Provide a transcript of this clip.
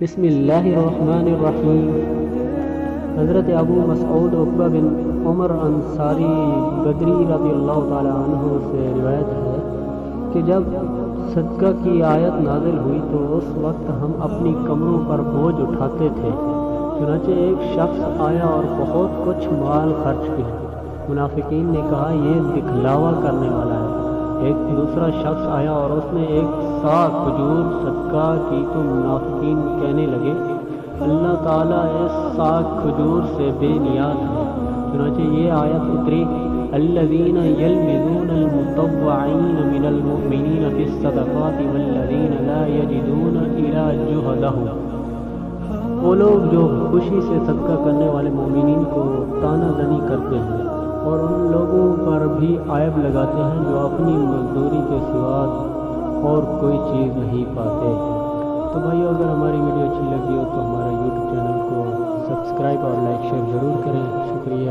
بسم اللہ الرحمن الرحیم۔ حضرت ابو مسعود عقبہ بن عمر انصاری بدری رضی اللہ تعالی عنہ سے روایت ہے کہ جب صدقہ کی آیت نازل ہوئی تو اس وقت ہم اپنی کمروں پر بوجھ اٹھاتے تھے، چنانچہ ایک شخص آیا اور بہت کچھ مال خرچ کیا۔ منافقین نے کہا یہ دکھلاوا کرنے والا ہے۔ ایک دوسرا شخص آیا اور اس نے ایک سا کھجور صدقہ کی تو منافقین کہنے لگے اللہ تعالیٰ اس سا کھجور سے بے نیاز ہے۔ چنانچہ یہ آیت اتری الذین یلمزون المطوعین من المؤمنین فی الصدقات والذین لا یجدون الا جہدہم۔ وہ لوگ جو خوشی سے صدقہ کرنے والے مومنین کو طعنہ زنی کرتے ہیں اور ان لوگوں پر بھی عیب لگاتے ہیں جو اپنی مزدوری کے سوا اور کوئی چیز نہیں پاتے۔ تو بھائیو، اگر ہماری ویڈیو اچھی لگی ہو تو ہمارا یوٹیوب چینل کو سبسکرائب اور لائک شیئر ضرور کریں۔ شکریہ۔